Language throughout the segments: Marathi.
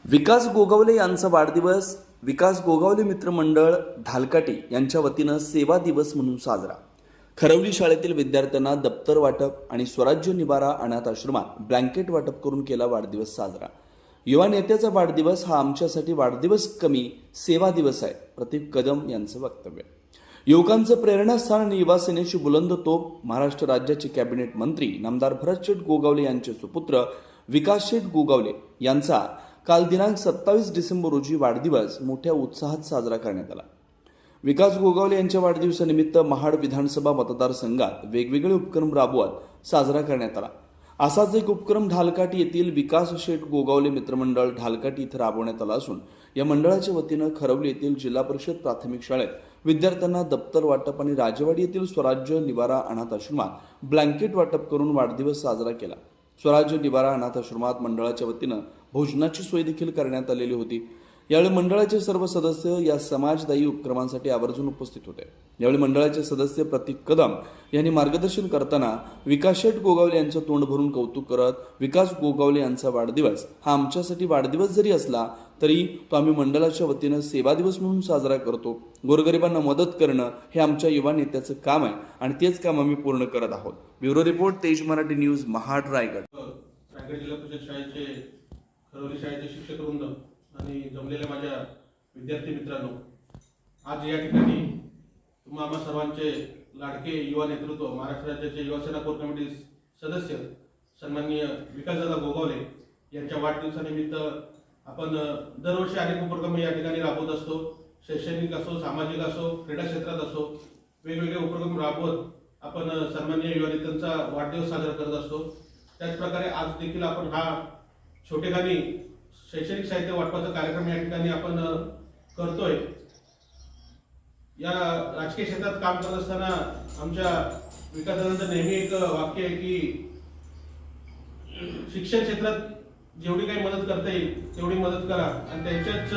विकास गोगावले यांचा वाढदिवस विकास गोगावले मित्रमंडळ ढालकाटी यांच्या वतीनं सेवा दिवस म्हणून साजरा। खरवली शाळेतील विद्यार्थ्यांना दप्तर वाटप आणि स्वराज्य निवारा अनाथ आश्रमात ब्लँकेट वाटप करून केला वाढदिवस साजरा। युवा नेत्याचा वाढदिवस हा आमच्यासाठी वाढदिवस कमी सेवा दिवस आहे, प्रदीप कदम यांचं वक्तव्य। युवकांचं प्रेरणास्थान आणि युवा सेनेची बुलंद तोप महाराष्ट्र राज्याचे कॅबिनेट मंत्री नामदार भरतशेठ गोगावले यांचे सुपुत्र विकासशेठ गोगावले यांचा काल दिनांक 27 डिसेंबर रोजी वाढदिवस मोठ्या उत्साहात साजरा करण्यात आला। विकास गोगावले यांच्या वाढदिवसानिमित्त महाड विधानसभा मतदारसंघात वेगवेगळे उपक्रम राबवत साजरा करण्यात आला। असाच एक उपक्रम ढालकाटी येथील विकासशेठ गोगावले मित्रमंडळ ढालकाटी इथं राबवण्यात आला असून या मंडळाच्या वतीनं खरवली येथील जिल्हा परिषद प्राथमिक शाळेत विद्यार्थ्यांना दप्तर वाटप आणि राजवाडी येथील स्वराज्य निवारा अनाथ आश्रमात ब्लँकेट वाटप करून वाढदिवस साजरा केला। स्वराज्य निवारा अनाथ आश्रमात मंडळाच्या वतीनं भोजनाची सोय देखील करण्यात आलेली होती। यावेळी मंडळाचे सर्व सदस्य या समाजदायी उपक्रमांसाठी आवर्जून उपस्थित होते। यावेळी मंडळाचे सदस्य प्रदीप कदम यांनी मार्गदर्शन करताना विकासशेठ गोगावले यांचं तोंड भरून कौतुक करत, विकास गोगावले यांचा वाढदिवस हा आमच्यासाठी वाढदिवस जरी असला तरी तो आम्ही मंडळाच्या वतीनं सेवा दिवस म्हणून साजरा करतो। गोरगरिबांना मदत करणं हे आमच्या युवा नेत्याचं काम आहे आणि तेच काम आम्ही पूर्ण करत आहोत। ब्युरो रिपोर्ट, तेज मराठी न्यूज, महाड, रायगड। रायगड जिल्हा परिषद शाळेचे खरवली शाळेचे शिक्षक वृंद आणि जमलेल्या माझ्या विद्यार्थी मित्रांनो, आज या ठिकाणी तुम्हा आम्हा सर्वांचे लाडके युवा नेतृत्व महाराष्ट्र राज्याचे युवा सेना कोर कमिटी सदस्य सन्माननीय विकासदादा गोगावले यांच्या वाढदिवसानिमित्त आपण दरवर्षी अनेक उपक्रम या ठिकाणी राबवत असतो। शैक्षणिक असो, सामाजिक असो, क्रीडा क्षेत्रात असो, वेगवेगळे उपक्रम राबवत आपण सन्माननीय युवा नेत्यांचा वाढदिवस साजरा करत असतो। त्याचप्रकारे आज देखील आपण हा छोटेखानी शैक्षणिक साहित्य वाटपाचा कार्यक्रम या ठिकाणी आपण करतोय। या राजकीय क्षेत्रात काम करत असताना आमच्या विकासदादांचं नेहमी एक वाक्य आहे की शिक्षण क्षेत्रात जेवढी काही मदत करता येईल तेवढी मदत करा, आणि त्यांच्याच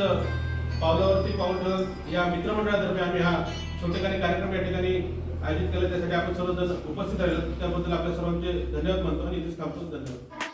पावलावरती पाऊल ठेवत या मित्रमंडळातर्फे आम्ही हा छोटेखानी कार्यक्रम या ठिकाणी आयोजित केला। त्यासाठी आपण सर्वजण उपस्थित राहिलो त्याबद्दल आपल्या सर्वांचे धन्यवाद मानतो आणि इथेच थांबतो। धन्यवाद।